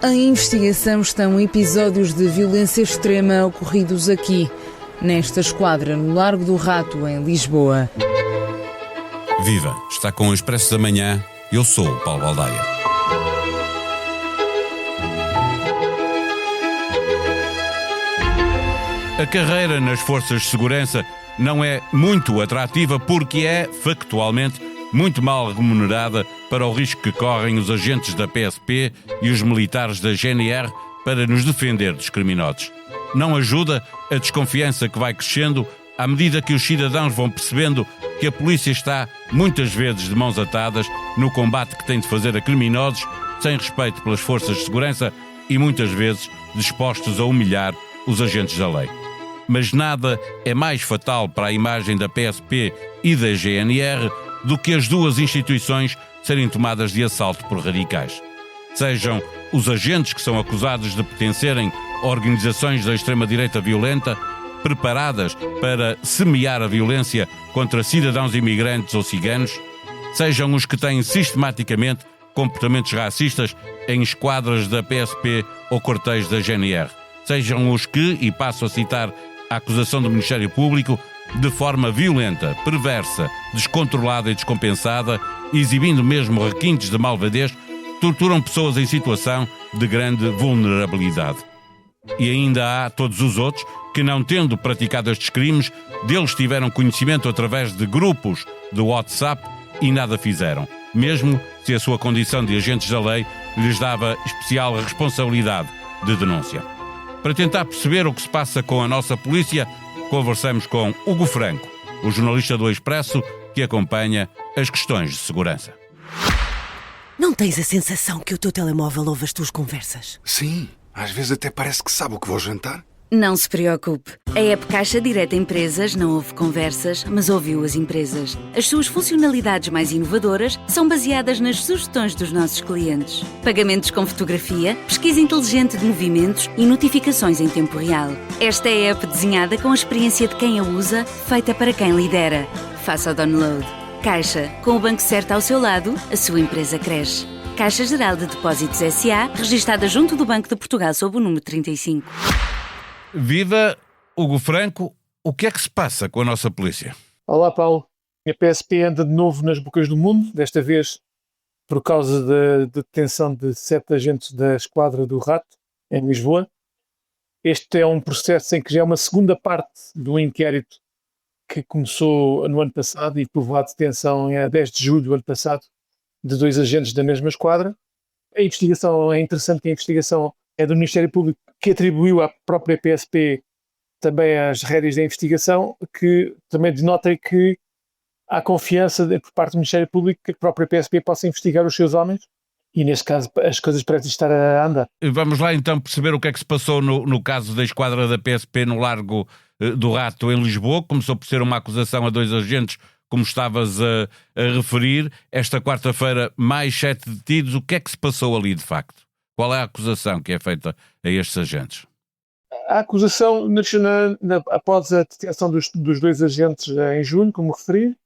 Em investigação estão episódios de violência extrema ocorridos aqui, nesta esquadra no Largo do Rato, em Lisboa. Viva! Está com o Expresso da Manhã. Eu sou o Paulo Baldaia. A carreira nas forças de segurança não é muito atrativa porque é, factualmente, muito mal remunerada para o risco que correm os agentes da PSP e os militares da GNR para nos defender dos criminosos. Não ajuda a desconfiança que vai crescendo à medida que os cidadãos vão percebendo que a polícia está, muitas vezes, de mãos atadas no combate que tem de fazer a criminosos, sem respeito pelas forças de segurança e, muitas vezes, dispostos a humilhar os agentes da lei. Mas nada é mais fatal para a imagem da PSP e da GNR do que as duas instituições serem tomadas de assalto por radicais. Sejam os agentes que são acusados de pertencerem a organizações da extrema-direita violenta, preparadas para semear a violência contra cidadãos imigrantes ou ciganos, sejam os que têm sistematicamente comportamentos racistas em esquadras da PSP ou quartéis da GNR, sejam os que, e passo a citar a acusação do Ministério Público, de forma violenta, perversa, descontrolada e descompensada, exibindo mesmo requintes de malvadez, torturam pessoas em situação de grande vulnerabilidade. E ainda há todos os outros que, não tendo praticado estes crimes, deles tiveram conhecimento através de grupos de WhatsApp e nada fizeram, mesmo se a sua condição de agentes da lei lhes dava especial responsabilidade de denúncia. Para tentar perceber o que se passa com a nossa polícia, conversamos com Hugo Franco, o jornalista do Expresso que acompanha as questões de segurança. Não tens a sensação que o teu telemóvel ouve as tuas conversas? Sim, às vezes até parece que sabe o que vou jantar. Não se preocupe. A app Caixa Direta Empresas não ouve conversas, mas ouviu as empresas. As suas funcionalidades mais inovadoras são baseadas nas sugestões dos nossos clientes. Pagamentos com fotografia, pesquisa inteligente de movimentos e notificações em tempo real. Esta é a app desenhada com a experiência de quem a usa, feita para quem lidera. Faça o download. Caixa, com o banco certo ao seu lado, a sua empresa cresce. Caixa Geral de Depósitos S.A., registada junto do Banco de Portugal sob o número 35. Viva Hugo Franco, o que é que se passa com a nossa polícia? Olá, Paulo. A PSP anda de novo nas bocas do mundo, desta vez por causa da detenção de 7 agentes da Esquadra do Rato, em Lisboa. Este é um processo em que já é uma segunda parte do inquérito que começou no ano passado e que levou à detenção a 10 de julho do ano passado de 2 agentes da mesma esquadra. A investigação é interessante, que a investigação é do Ministério Público, que atribuiu à própria PSP também as rédeas da investigação, que também denota que há confiança por parte do Ministério Público que a própria PSP possa investigar os seus homens e, neste caso, as coisas parecem estar a andar. Vamos lá então perceber o que é que se passou no caso da esquadra da PSP no Largo do Rato, em Lisboa. Começou por ser uma acusação a 2 agentes, como estavas a referir. Esta quarta-feira, mais 7 detidos. O que é que se passou ali, de facto? Qual é a acusação que é feita a estes agentes? A acusação nasceu após a detenção dos 2 agentes em julho, como referi.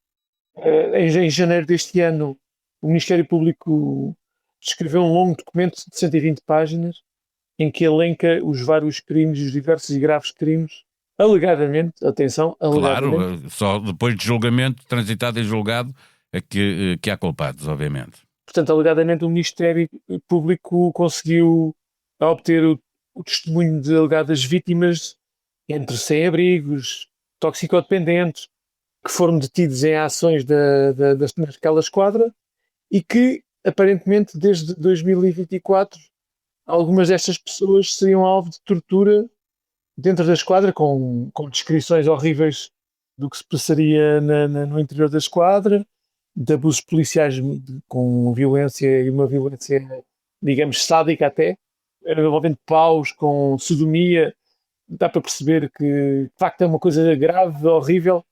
Em janeiro deste ano, o Ministério Público escreveu um longo documento de 120 páginas em que elenca os vários crimes, os diversos e graves crimes, alegadamente, atenção, alegadamente. Claro, só depois de julgamento, transitado e julgado, é que há culpados, obviamente. Portanto, alegadamente, o Ministério Público conseguiu obter o testemunho de alegadas vítimas entre sem-abrigos, toxicodependentes, que foram detidos em ações naquela esquadra e que, aparentemente, desde 2024, algumas destas pessoas seriam alvo de tortura dentro da esquadra, com descrições horríveis do que se passaria no interior da esquadra, de abusos policiais com violência e uma violência, digamos, sádica até, envolvendo paus, com sodomia. Dá para perceber que, de facto, é uma coisa grave, horrível,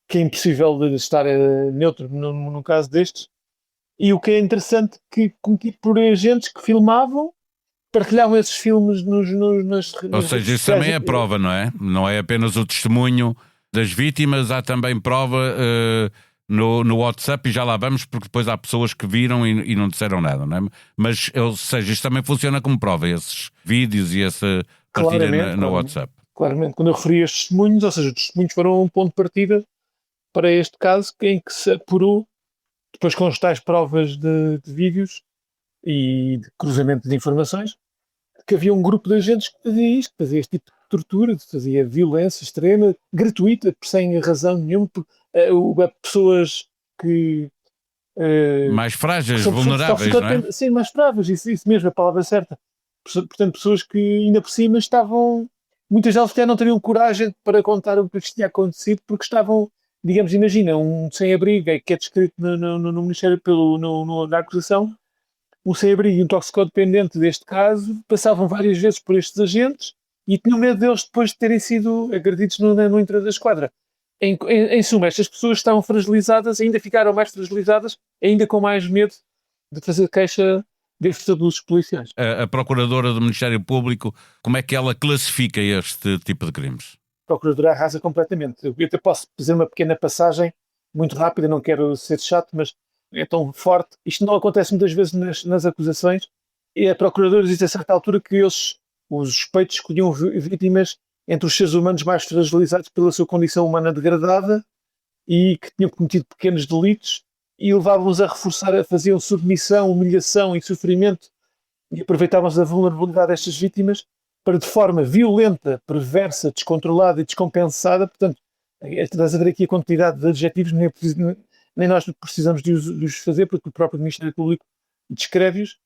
que é impossível de estar neutro num caso destes. E o que é interessante, que cometido por agentes que filmavam, partilhavam esses filmes nas Ou seja, isso também é prova, não é? Não é apenas o testemunho das vítimas, há também prova no WhatsApp, e já lá vamos, porque depois há pessoas que viram e não disseram nada, não é? Mas, ou seja, isto também funciona como prova, esses vídeos e essa partilha no WhatsApp. Claramente, quando eu referi estes testemunhos, ou seja, os testemunhos foram um ponto de partida para este caso, em que se apurou, depois com as tais provas de vídeos e de cruzamento de informações, que havia um grupo de agentes que fazia isto, que fazia este tipo de tortura, que fazia violência extrema, gratuita, sem razão nenhuma, porque pessoas que... mais frágeis, vulneráveis, não é? Sim, mais frágeis, isso mesmo, a palavra certa. Portanto, pessoas que ainda por cima estavam... Muitas delas até não teriam coragem para contar o que lhes tinha acontecido, porque estavam, digamos, imagina, um sem-abrigo, que é descrito no Ministério, na acusação, um sem-abrigo e um toxicodependente deste caso, passavam várias vezes por estes agentes e tinham medo deles depois de terem sido agredidos no interior da esquadra. Em suma, estas pessoas estavam fragilizadas, ainda ficaram mais fragilizadas, ainda com mais medo de fazer queixa destes abusos policiais. A Procuradora do Ministério Público, como é que ela classifica este tipo de crimes? A Procuradora arrasa completamente. Eu até posso fazer uma pequena passagem, muito rápida, não quero ser chato, mas é tão forte. Isto não acontece muitas vezes nas acusações. E a Procuradora diz a certa altura que os suspeitos escolhiam vítimas entre os seres humanos mais fragilizados pela sua condição humana degradada e que tinham cometido pequenos delitos e levavam-os a reforçar, faziam submissão, humilhação e sofrimento e aproveitavam-se da vulnerabilidade destas vítimas para, de forma violenta, perversa, descontrolada e descompensada, portanto, estás a ver aqui a quantidade de adjetivos, nem nós precisamos de os fazer, porque o próprio Ministério Público descreve-os,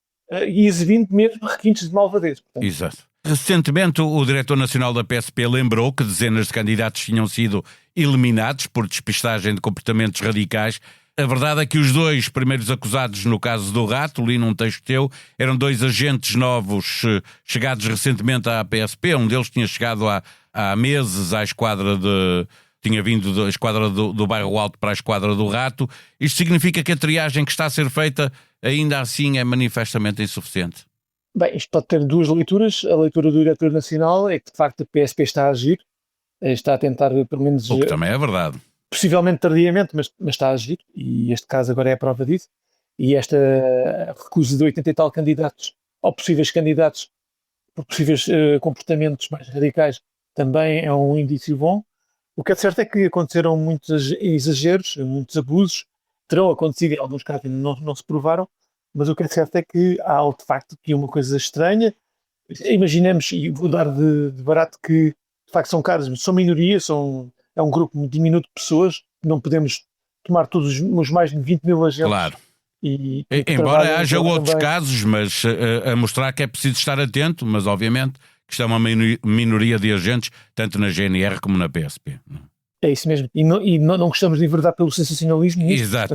e exibindo mesmo requintes de malvadez. Portanto. Exato. Recentemente, o diretor nacional da PSP lembrou que dezenas de candidatos tinham sido eliminados por despistagem de comportamentos radicais. A verdade é que os dois primeiros acusados no caso do Rato, li num texto teu, eram dois agentes novos chegados recentemente à PSP. Um deles tinha chegado há meses à esquadra tinha vindo da esquadra do Bairro Alto para a esquadra do Rato. Isto significa que a triagem que está a ser feita ainda assim é manifestamente insuficiente? Bem, isto pode ter duas leituras. A leitura do diretor nacional é que, de facto, a PSP está a agir, está a tentar, pelo menos... O que também é verdade. Possivelmente tardiamente, mas está a agir, e este caso agora é a prova disso. E esta recusa de 80 e tal candidatos, ou possíveis candidatos, por possíveis comportamentos mais radicais, também é um indício bom. O que é certo é que aconteceram muitos exageros, muitos abusos, terão acontecido, em alguns casos não se provaram, mas o que é certo é que há de facto aqui uma coisa estranha. Imaginemos, e vou dar de barato, que de facto são casos, são minorias, é um grupo diminuto de pessoas, não podemos tomar todos os mais de 20 mil agentes. Claro. Embora haja outros também casos, mas a mostrar que é preciso estar atento, mas obviamente que isto é uma minoria de agentes, tanto na GNR como na PSP. É isso mesmo. E não gostamos de enverdar pelo sensacionalismo. Exato,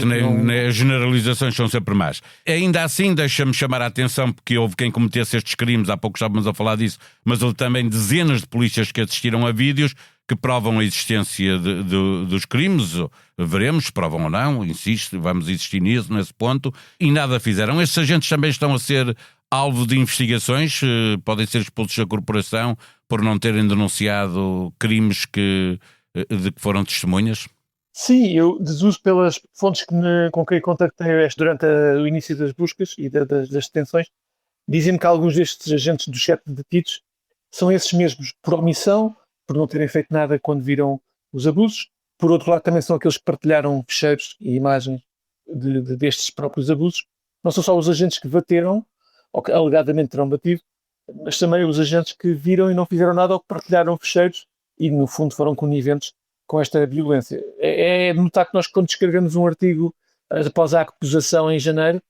as generalizações são sempre más. Ainda assim, deixa-me chamar a atenção, porque houve quem cometesse estes crimes, há pouco estávamos a falar disso, mas houve também dezenas de polícias que assistiram a vídeos que provam a existência dos crimes. Veremos se provam ou não, insisto, vamos insistir nesse ponto, e nada fizeram. Estes agentes também estão a ser alvo de investigações, podem ser expulsos da corporação por não terem denunciado crimes de que foram testemunhas? Sim, eu deduzo pelas fontes com quem contactei durante o início das buscas e das detenções, dizem-me que alguns destes agentes dos 7 detidos são esses mesmos, por omissão, por não terem feito nada quando viram os abusos. Por outro lado, também são aqueles que partilharam ficheiros e imagens destes próprios abusos. Não são só os agentes que bateram, ou que alegadamente terão batido, mas também os agentes que viram e não fizeram nada ou que partilharam ficheiros e, no fundo, foram coniventes com esta violência. É de notar que nós, quando escrevemos um artigo após a acusação em janeiro,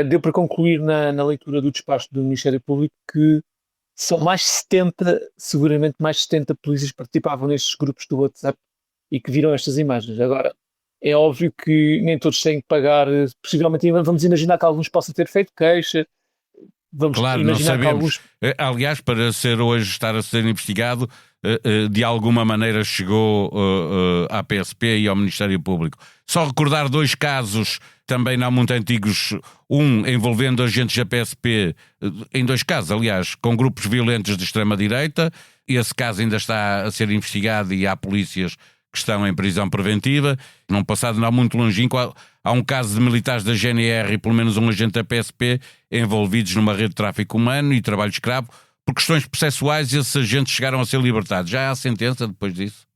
deu para concluir na leitura do despacho do Ministério Público que são seguramente mais de 70 polícias que participavam nestes grupos do WhatsApp e que viram estas imagens. Agora, é óbvio que nem todos têm que pagar, possivelmente vamos imaginar que alguns possam ter feito queixa, vamos claro, imaginar não sabemos. Que alguns... Aliás, para estar a ser investigado, de alguma maneira chegou à PSP e ao Ministério Público. Só recordar 2 casos também não muito antigos, um envolvendo agentes da PSP, em 2 casos, aliás, com grupos violentos de extrema-direita. Esse caso ainda está a ser investigado e há polícias que que estão em prisão preventiva. Num passado não muito longínquo, há um caso de militares da GNR e pelo menos um agente da PSP envolvidos numa rede de tráfico humano e trabalho escravo. Por questões processuais, esses agentes chegaram a ser libertados. Já há sentença depois disso,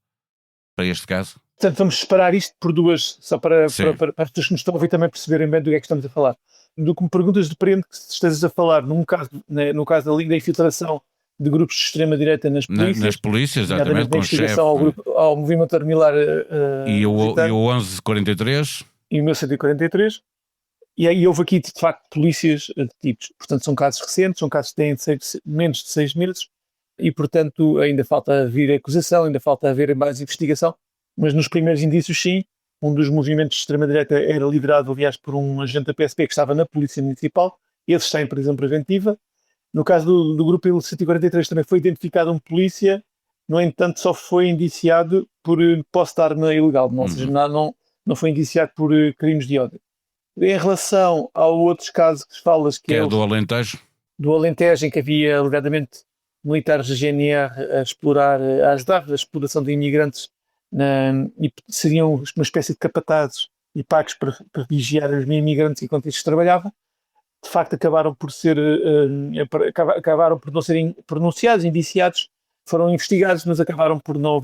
para este caso? Portanto, vamos separar isto por duas, só para as pessoas que nos estão a ouvir também perceberem bem do que é que estamos a falar. Do que me perguntas, depende que estejas a falar no caso da infiltração de grupos de extrema-direita nas polícias. Nas polícias, exatamente, com o chefe. Ao movimento armilar e o 1143. E o 1143. E aí houve aqui, de facto, polícias de tipos. Portanto, são casos recentes, são casos que têm menos de 6 meses e, portanto, ainda falta vir a acusação, ainda falta haver mais investigação. Mas nos primeiros indícios, sim, um dos movimentos de extrema-direita era liderado, aliás, por um agente da PSP que estava na Polícia Municipal. Esse está em prisão preventiva. No caso do grupo 143 também foi identificado um polícia, no entanto, só foi indiciado por posse de arma ilegal, ou seja, não foi indiciado por crimes de ódio. Em relação ao outro caso que falas, que é do Alentejo? Do Alentejo, em que havia, alegadamente, militares da GNR a ajudar a exploração de imigrantes e seriam uma espécie de capatazes e pagos para vigiar os imigrantes enquanto estes trabalhavam. De facto, acabaram por não serem pronunciados, indiciados, foram investigados, mas acabou por não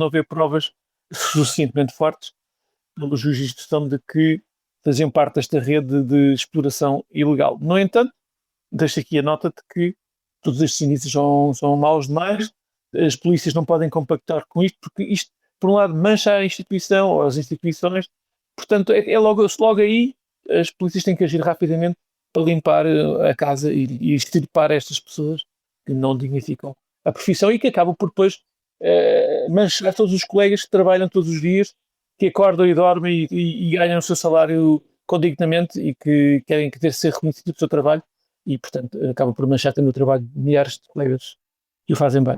haver provas suficientemente fortes pelo juiz de instrução de que faziam parte desta rede de exploração ilegal. No entanto, deixo aqui a nota de que todos estes indícios são maus demais, as polícias não podem compactar com isto, porque isto, por um lado, mancha a instituição ou as instituições, portanto, logo aí as polícias têm que agir rapidamente para limpar a casa e extirpar estas pessoas que não dignificam a profissão e que acabam por depois manchar todos os colegas que trabalham todos os dias, que acordam e dormem e ganham o seu salário condignamente e que querem ser reconhecidos pelo seu trabalho e, portanto, acabam por manchar também o trabalho de milhares de colegas que o fazem bem.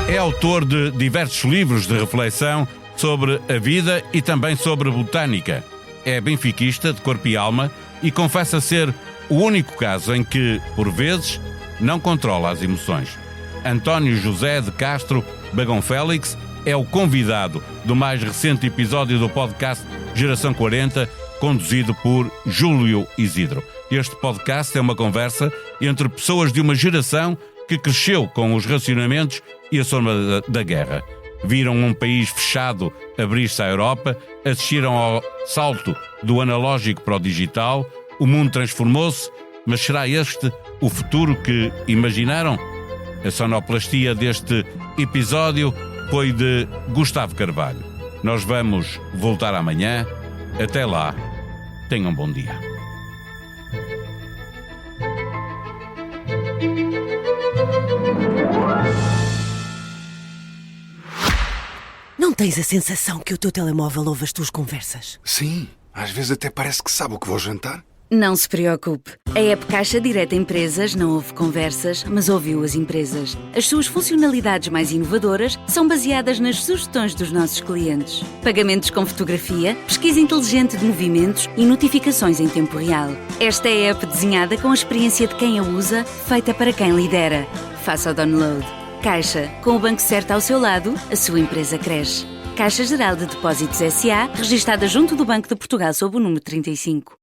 É autor de diversos livros de reflexão sobre a vida e também sobre botânica. É benfiquista de corpo e alma e confessa ser o único caso em que, por vezes, não controla as emoções. António José de Castro Bagão Félix é o convidado do mais recente episódio do podcast Geração 40, conduzido por Júlio Isidro. Este podcast é uma conversa entre pessoas de uma geração que cresceu com os racionamentos e a sombra da guerra. Viram um país fechado abrir-se à Europa, assistiram ao salto do analógico para o digital, o mundo transformou-se, mas será este o futuro que imaginaram? A sonoplastia deste episódio foi de Gustavo Carvalho. Nós vamos voltar amanhã. Até lá, tenham um bom dia. Não tens a sensação que o teu telemóvel ouve as tuas conversas? Sim, às vezes até parece que sabe o que vou jantar. Não se preocupe. A app Caixa Direta Empresas não ouve conversas, mas ouviu as empresas. As suas funcionalidades mais inovadoras são baseadas nas sugestões dos nossos clientes. Pagamentos com fotografia, pesquisa inteligente de movimentos e notificações em tempo real. Esta é a app desenhada com a experiência de quem a usa, feita para quem lidera. Faça o download. Caixa, com o banco certo ao seu lado, a sua empresa cresce. Caixa Geral de Depósitos S.A., registada junto do Banco de Portugal sob o número 35.